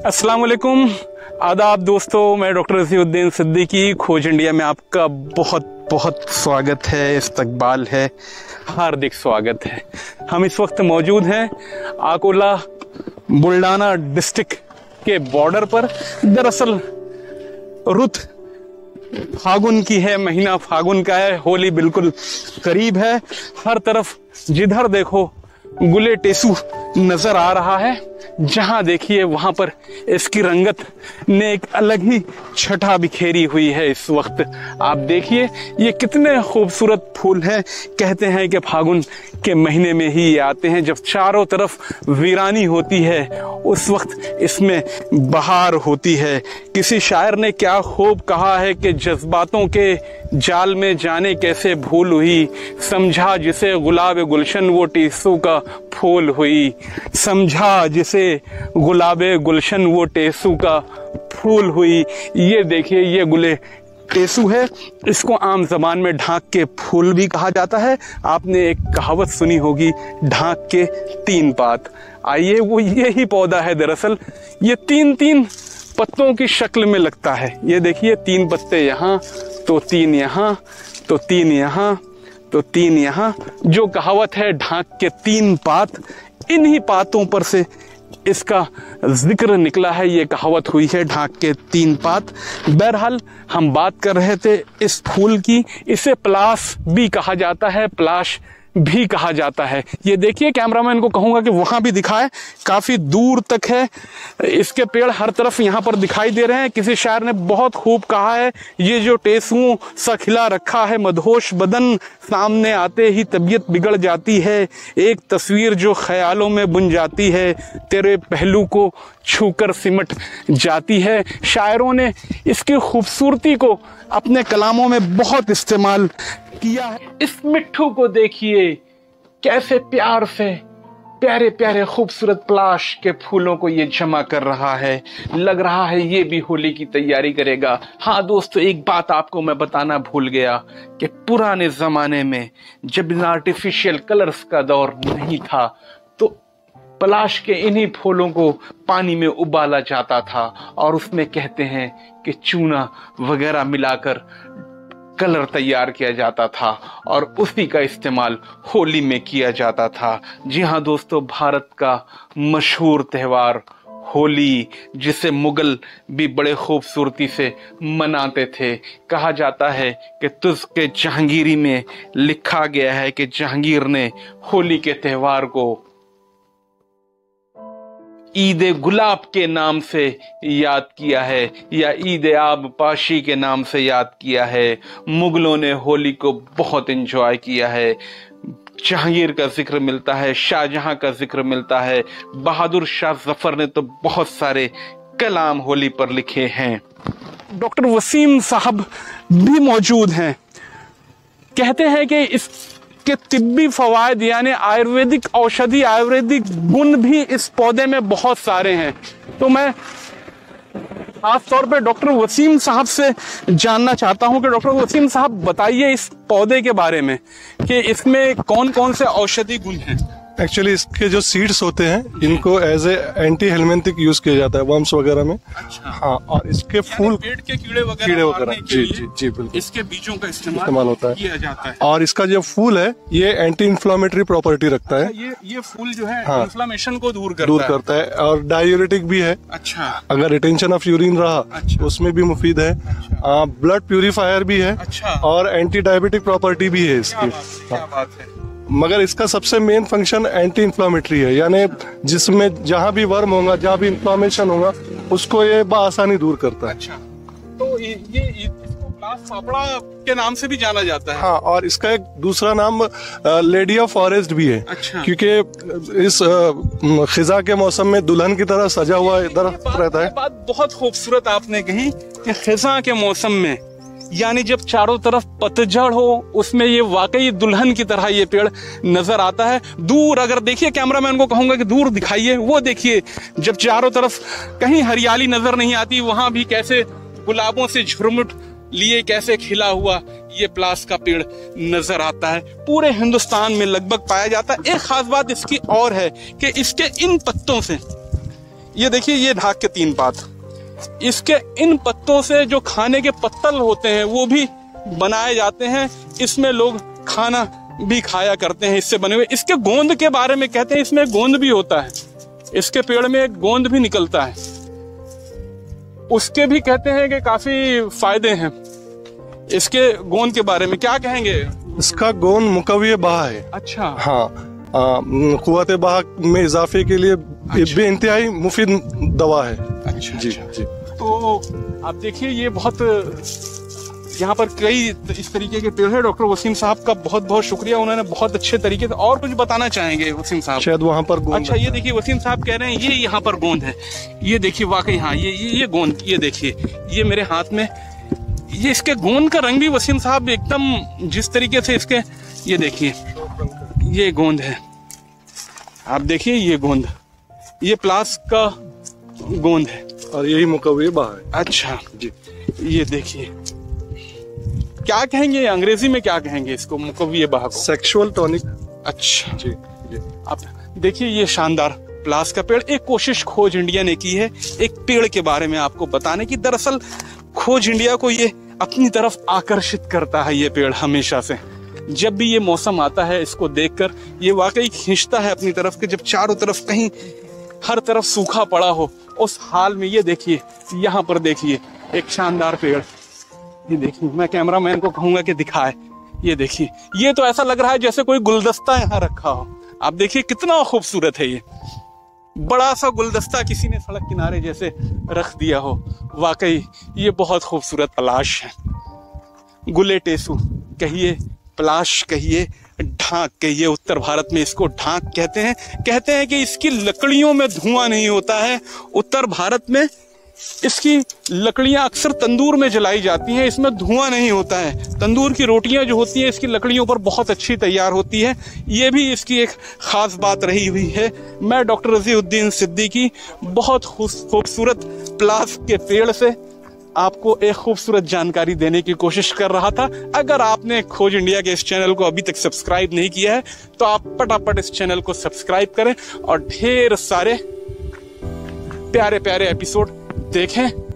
अस्सलाम वालेकुम, आदाब दोस्तों। मैं डॉक्टर रसीउद्दीन सिद्दीकी, खोज इंडिया में आपका बहुत बहुत स्वागत है, इस्तकबाल है, हार्दिक स्वागत है। हम इस वक्त मौजूद हैं अकोला बुल्डाना डिस्ट्रिक्ट के बॉर्डर पर। दरअसल रुत फागुन की है, महीना फागुन का है, होली बिल्कुल करीब है। हर तरफ जिधर देखो गुले टेसू नजर आ रहा है। जहां देखिए वहां पर इसकी रंगत ने एक अलग ही छटा बिखेरी हुई है। इस वक्त आप देखिए ये कितने खूबसूरत फूल हैं। कहते हैं कि फागुन के महीने में ही ये आते हैं, जब चारों तरफ वीरानी होती है, उस वक्त इसमें बहार होती है। किसी शायर ने क्या खूब कहा है कि जज्बातों के जाल में जाने कैसे भूल हुई, समझा जिसे गुलाब गुलशन वो टेसू का फूल हुई। समझा जिसे गुलाबे गुलशन वो टेसू का फूल हुई। ये देखिए ये गुले टेसू है, इसको आम जबान में ढाक के फूल भी कहा जाता है। आपने एक कहावत सुनी होगी, ढाक के तीन पात। आइए वो यही पौधा है। दरअसल ये तीन तीन पत्तों की शक्ल में लगता है। ये देखिए तीन पत्ते यहाँ, तो तीन यहाँ, तो तीन यहाँ, तो तीन यहाँ। जो कहावत है ढाक के तीन पात, इन्हीं पातों पर से इसका जिक्र निकला है। ये कहावत हुई है ढाक के तीन पात। बहरहाल हम बात कर रहे थे इस फूल की। इसे पलाश भी कहा जाता है, पलाश भी कहा जाता है। ये देखिए कैमरामैन को कहूंगा कि वहां भी दिखाए, काफी दूर तक है। इसके पेड़ हर तरफ यहाँ पर दिखाई दे रहे हैं। किसी शायर ने बहुत खूब कहा है, ये जो टेसुओं सा खिला रखा है मदहोश बदन, सामने आते ही तबीयत बिगड़ जाती है। एक तस्वीर जो ख्यालों में बुन जाती है, तेरे पहलू को छूकर सिमट जाती है। शायरों ने इसकी खूबसूरती को अपने कलामों में बहुत इस्तेमाल किया है। इस मिट्ठू को देखिए कैसे प्यार से प्यारे प्यारे खूबसूरत पलाश के फूलों को ये जमा कर रहा है। लग रहा है ये भी होली की तैयारी करेगा। हाँ दोस्तों, एक बात आपको मैं बताना भूल गया कि पुराने जमाने में जब इन आर्टिफिशियल कलर्स का दौर नहीं था, तो पलाश के इन्हीं फूलों को पानी में उबाला जाता था और उसमें कहते हैं कि चूना वगैरह मिलाकर कलर तैयार किया जाता था और उसी का इस्तेमाल होली में किया जाता था। जी हाँ दोस्तों, भारत का मशहूर त्योहार होली, जिसे मुगल भी बड़े खूबसूरती से मनाते थे। कहा जाता है कि तुझके जहांगीरी में लिखा गया है कि जहांगीर ने होली के त्योहार को ईद गुलाब के नाम से याद किया है या ईद आब पाशी के नाम से याद किया है। मुगलों ने होली को बहुत एंजॉय किया है। जहांगीर का जिक्र मिलता है, शाहजहां का जिक्र मिलता है, बहादुर शाह जफर ने तो बहुत सारे कलाम होली पर लिखे हैं। डॉक्टर वसीम साहब भी मौजूद हैं। कहते हैं कि इस के तिब्बी फवायद यानी आयुर्वेदिक औषधि, आयुर्वेदिक गुण भी इस पौधे में बहुत सारे हैं। तो मैं खास तौर पे डॉक्टर वसीम साहब से जानना चाहता हूं कि डॉक्टर वसीम साहब बताइए इस पौधे के बारे में कि इसमें कौन कौन से औषधि गुण हैं। एक्चुअली इसके जो सीड्स होते हैं इनको as a anti helminthic use किया जाता है वर्म्स वगैरह में। अच्छा। हाँ, और इसके फूल पेड़ के कीड़े वगैरह जी जी जी बिल्कुल इसके बीजों का इस्तेमाल होता है, किया जाता है। और इसका जो फूल है ये एंटी इन्फ्लामेटरी प्रॉपर्टी रखता है। ये फूल जो है हाँ, इन्फ्लेमेशन को दूर करता है और डायूरेटिक भी है। अच्छा। अगर रिटेंशन ऑफ यूरिन रहा, अच्छा, उसमें भी मुफीद है। अच्छा। ब्लड प्यूरिफायर भी है। अच्छा। और एंटी डायबिटिक प्रॉपर्टी भी है इसकी। क्या बात है। मगर इसका सबसे मेन फंक्शन एंटी इन्फ्लामेटरी है, यानी जिसमें जहां भी वर्म होगा, जहां भी इन्फ्लामेशन होगा, उसको ये बआसानी दूर करता है। अच्छा। तो ये इसको प्लास फाफड़ा के नाम से भी जाना जाता है। हाँ, और इसका एक दूसरा नाम लेडी ऑफ फॉरेस्ट भी है। अच्छा। क्योंकि इस खिजा के मौसम में दुल्हन की तरह सजा हुआ दरख्त रहता है। बात बहुत खूबसूरत आपने कही कि खिजा के मौसम में, यानी जब चारों तरफ पतझड़ हो, उसमें ये वाकई दुल्हन की तरह ये पेड़ नजर आता है। दूर अगर देखिए, कैमरामैन को कहूंगा कि दूर दिखाइए, वो देखिए जब चारों तरफ कहीं हरियाली नजर नहीं आती, वहां भी कैसे गुलाबों से झुरमुट लिए कैसे खिला हुआ ये प्लास का पेड़ नजर आता है। पूरे हिंदुस्तान में लगभग पाया जाता है। एक खास बात इसकी और है कि इसके इन पत्तों से, ये देखिए, ये ढाक के 3 पात, इसके इन पत्तों से जो खाने के पत्तल होते हैं वो भी बनाए जाते हैं। इसमें लोग खाना भी खाया करते हैं इससे बने हुए। इसके गोंद के बारे में कहते हैं, इसमें गोंद भी होता है, इसके पेड़ में एक गोंद भी निकलता है, उसके भी कहते हैं कि काफी फायदे हैं। इसके गोंद के बारे में क्या कहेंगे? इसका गोंद मुकव्वे बहा है। अच्छा। हाँ, कुव्वत बहा में इजाफे के लिए बेइंतहाई मुफीद दवा है। अच्छा जी अच्छा। जी। तो आप देखिए, ये बहुत यहाँ पर कई इस तरीके के पेड़ है। डॉक्टर वसीम साहब का बहुत बहुत शुक्रिया, उन्होंने बहुत अच्छे तरीके से। और कुछ बताना चाहेंगे वसीम साहब? शायद वहाँ पर गोंद। अच्छा, ये देखिए, वसीम साहब कह रहे हैं ये यहाँ पर गोंद है। ये देखिए, वाकई हाँ, ये गोंद, ये देखिए, ये मेरे हाथ में, ये इसके गोंद का रंग भी वसीम साहब एकदम जिस तरीके से इसके, ये देखिए, ये गोंद है, आप देखिए, ये गोंद, ये प्लास का गोंद है और यही मुकव्वे बहा है। अच्छा जी। ये देखिए, क्या कहेंगे अंग्रेजी में, क्या कहेंगे इसको, मुकव्वे बहा को? Sexual tonic. अच्छा जी जी। आप देखिए, ये शानदार प्लास का पेड़। एक कोशिश खोज इंडिया ने की है एक पेड़ के बारे में आपको बताने की। दरअसल खोज इंडिया को ये अपनी तरफ आकर्षित करता है, ये पेड़ हमेशा से। जब भी ये मौसम आता है, इसको देखकर ये वाकई खींचता है अपनी तरफ के। जब चारों तरफ कहीं हर तरफ सूखा पड़ा हो, उस हाल में ये देखिए, यहाँ पर देखिए एक शानदार पेड़। ये देखिए, मैं कैमरामैन को कहूंगा कि दिखाए। ये देखिए, ये तो ऐसा लग रहा है जैसे कोई गुलदस्ता यहाँ रखा हो। आप देखिए कितना खूबसूरत है, ये बड़ा सा गुलदस्ता किसी ने सड़क किनारे जैसे रख दिया हो। वाकई ये बहुत खूबसूरत पलाश है। गुले टेसू कहिए, पलाश कहिए, ढाक कहिए, उत्तर भारत में इसको ढाक कहते हैं। कहते हैं कि इसकी लकड़ियों में धुआं नहीं होता है। उत्तर भारत में इसकी लकड़ियां अक्सर तंदूर में जलाई जाती हैं, इसमें धुआं नहीं होता है। तंदूर की रोटियां जो होती हैं इसकी लकड़ियों पर बहुत अच्छी तैयार होती है। ये भी इसकी एक खास बात रही हुई है। मैं डॉक्टर रज़ीउद्दीन सिद्दीकी बहुत खूबसूरत प्लास के पेड़ से आपको एक खूबसूरत जानकारी देने की कोशिश कर रहा था। अगर आपने खोज इंडिया के इस चैनल को अभी तक सब्सक्राइब नहीं किया है तो आप फटाफट इस चैनल को सब्सक्राइब करें और ढेर सारे प्यारे प्यारे एपिसोड देखें।